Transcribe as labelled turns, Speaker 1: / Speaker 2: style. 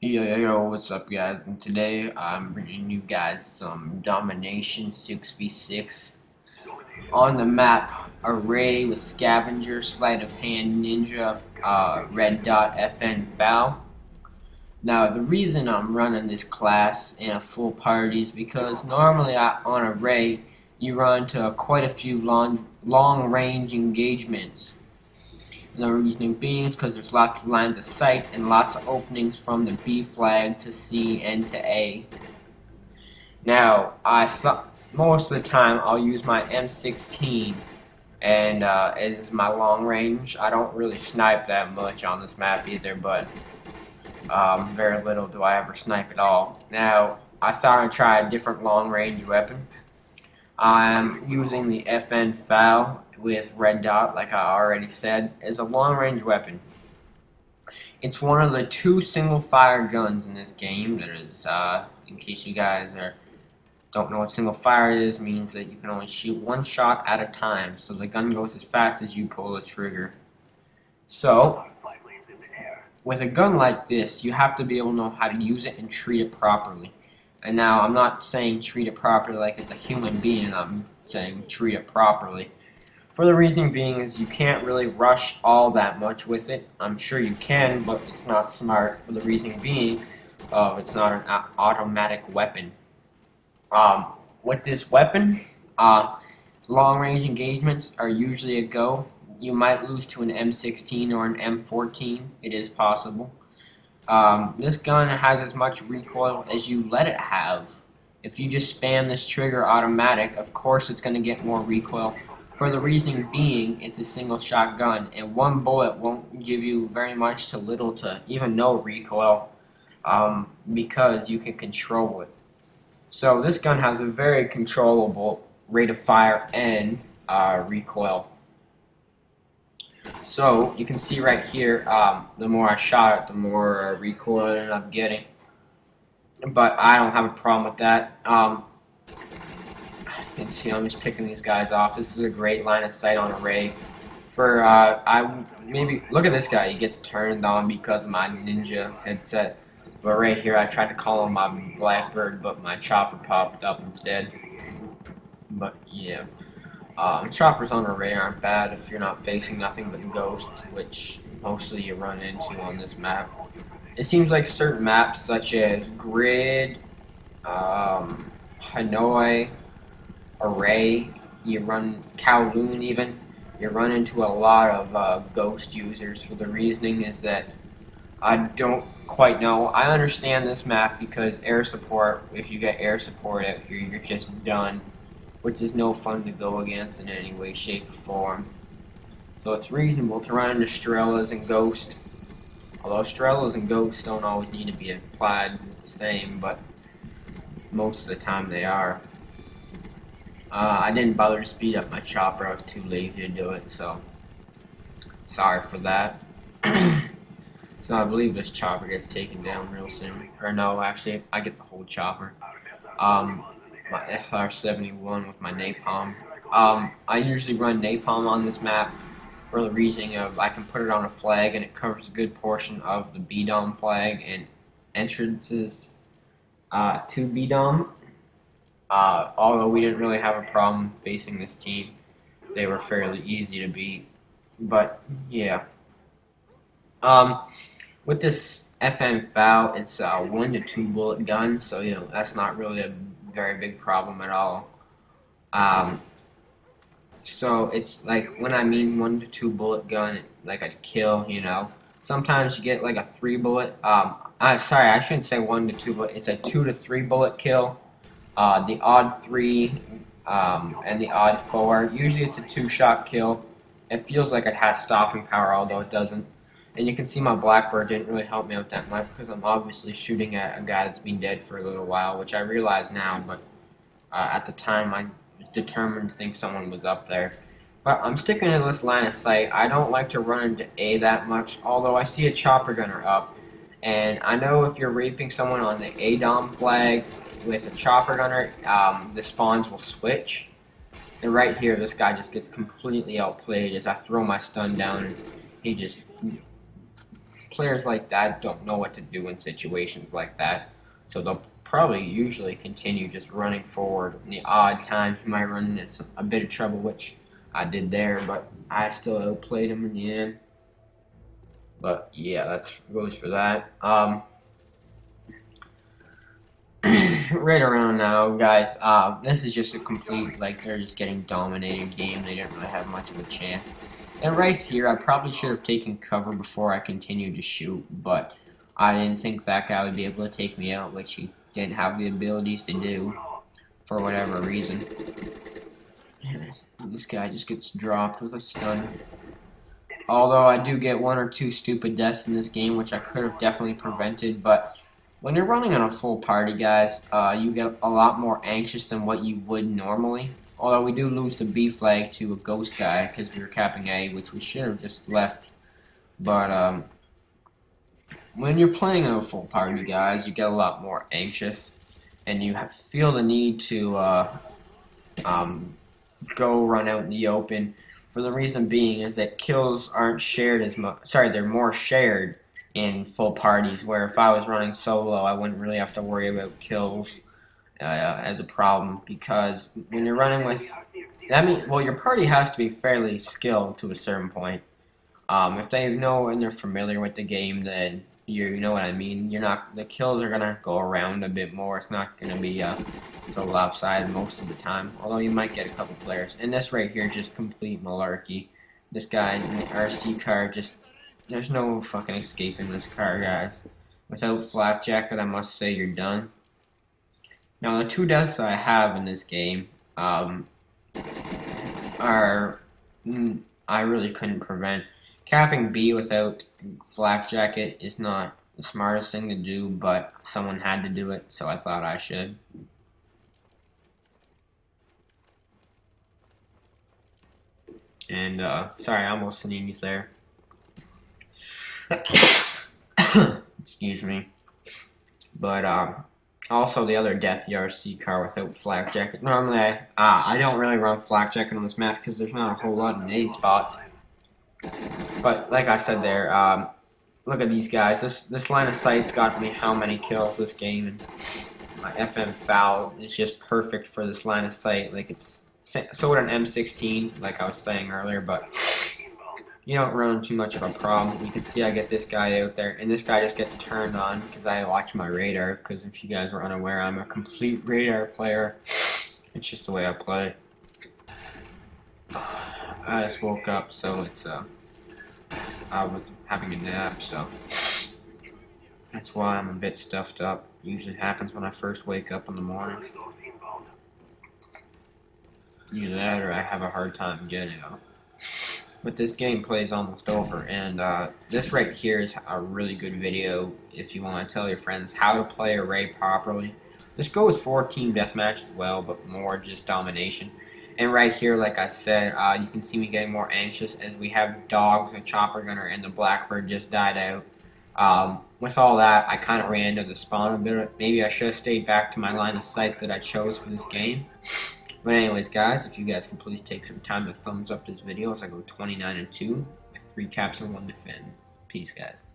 Speaker 1: Yo, what's up, guys? And today I'm bringing you guys some Domination 6v6 on the map Array with Scavenger, Sleight of Hand, Ninja, Red Dot FN Fal. Now, the reason I'm running this class in a full party is because normally on Array you run to quite a few long range engagements. And the reasoning being is because there's lots of lines of sight and lots of openings from the B flag to C and to A. Now, I thought most of the time I'll use my M16 and as my long range. I don't really snipe that much on this map either, but very little do I ever snipe at all. Now, I thought I'd try a different long range weapon. I'm using the FN Fal with Red Dot, like I already said, as a long-range weapon. It's one of the two single-fire guns in this game. That is, in case you guys don't know what single fire is, means that you can only shoot one shot at a time. So the gun goes as fast as you pull the trigger. So, with a gun like this, you have to be able to know how to use it and treat it properly. And now, I'm not saying treat it properly like it's a human being. I'm saying treat it properly. For the reasoning being is you can't really rush all that much with it. I'm sure you can, but it's not smart. For the reasoning being, it's not an automatic weapon. With this weapon, long-range engagements are usually a go. You might lose to an M16 or an M14. It is possible. This gun has as much recoil as you let it have. If you just spam this trigger automatic, of course it's going to get more recoil. For the reasoning being, it's a single shot gun, and one bullet won't give you very much to little to even no recoil, because you can control it. So this gun has a very controllable rate of fire and recoil. So you can see right here, the more I shot it, the more recoil I ended up getting. But I don't have a problem with that. You can see I'm just picking these guys off. This is a great line of sight on Array. For maybe look at this guy. He gets turned on because of my ninja headset. But right here, I tried to call him my Blackbird, but my chopper popped up instead. But yeah, choppers on Array aren't bad if you're not facing nothing but ghosts, which mostly you run into on this map. It seems like certain maps such as Grid, Hanoi, Array, you run Kowloon even, you run into a lot of ghost users. For the reasoning is that I don't quite know. I understand this map because air support, if you get air support out here, you're just done, which is no fun to go against in any way, shape, or form. So it's reasonable to run into Strellas and Ghost. Although Strellas and Ghosts don't always need to be applied the same, but most of the time they are. I didn't bother to speed up my chopper. I was too lazy to do it, so sorry for that. So I believe this chopper gets taken down real soon. Or no, actually, I get the whole chopper. My SR-71 with my napalm. I usually run napalm on this map for the reasoning of I can put it on a flag and it covers a good portion of the B-Dom flag and entrances to B-Dom. Although we didn't really have a problem facing this team. They were fairly easy to beat. But, yeah. With this FN Fal, it's a 1 to 2 bullet gun, so, you know, that's not really a very big problem at all. So, it's like, when I mean 1 to 2 bullet gun, like a kill, you know. Sometimes you get like a 3 bullet, sorry, I shouldn't say 1 to 2 bullet, it's a 2 to 3 bullet kill. The odd 3 and the odd 4. Usually it's a 2-shot kill. It feels like it has stopping power, although it doesn't. And you can see my Blackbird didn't really help me out that much because I'm obviously shooting at a guy that's been dead for a little while, which I realize now, but at the time I was determined to think someone was up there. But I'm sticking to this line of sight. I don't like to run into A that much, although I see a chopper gunner up. And I know if you're raping someone on the A-Dom flag with a chopper gunner, the spawns will switch. And right here, this guy just gets completely outplayed as I throw my stun down and he just players like that don't know what to do in situations like that, so they'll probably usually continue just running forward. In the odd time, he might run into a bit of trouble, which I did there, but I still outplayed him in the end. But yeah, that goes for that. Right around now, guys, this is just a complete, like, they're just getting dominated game. They didn't really have much of a chance. And right here, I probably should have taken cover before I continued to shoot, but I didn't think that guy would be able to take me out, which he didn't have the abilities to do, for whatever reason. And this guy just gets dropped with a stun. Although I do get 1 or 2 stupid deaths in this game, which I could have definitely prevented, but when you're running on a full party, guys, you get a lot more anxious than what you would normally. Although we do lose the B flag to a ghost guy because we were capping A, which we should have just left. But when you're playing on a full party, guys, you get a lot more anxious, and you feel the need to go run out in the open. For the reason being is that kills aren't shared as much. Sorry, they're more shared in full parties, where if I was running solo, I wouldn't really have to worry about kills as a problem, because when you're running with, I mean, well, your party has to be fairly skilled to a certain point. If they know and they're familiar with the game, then you know what I mean. The kills are gonna go around a bit more. It's not gonna be so lopsided most of the time. Although you might get a couple players. And this right here is just complete malarkey. This guy in the RC car just. There's no fucking escaping this car, guys. Without flak jacket, I must say you're done. Now, the 2 deaths I have in this game I really couldn't prevent. Capping B without flak jacket is not the smartest thing to do, but someone had to do it, so I thought I should. And, sorry, I almost sneezed there. Excuse me. But also the other death, the RC car without flak jacket. Normally I don't really run flak jacket on this map because there's not a whole lot of nade spots. But like I said there, look at these guys. This line of sight's got me how many kills this game, and my FN Fal is just perfect for this line of sight. Like, it's so would an M16, like I was saying earlier, but you don't run too much of a problem. You can see I get this guy out there, and this guy just gets turned on because I watch my radar, because if you guys are unaware, I'm a complete radar player. It's just the way I play. I just woke up, so it's, I was having a nap, so that's why I'm a bit stuffed up. Usually happens when I first wake up in the morning. Either that or I have a hard time getting up. But this gameplay is almost over, and this right here is a really good video if you want to tell your friends how to play Array properly. This goes for team deathmatch as well, but more just domination. And right here, like I said, you can see me getting more anxious as we have dogs, a chopper gunner, and the blackbird just died out. With all that, I kind of ran into the spawn a bit. Maybe I should have stayed back to my line of sight that I chose for this game. But anyways, guys, if you guys can please take some time to thumbs up this video as I go 29-2 with 3 caps and 1 defend. Peace, guys.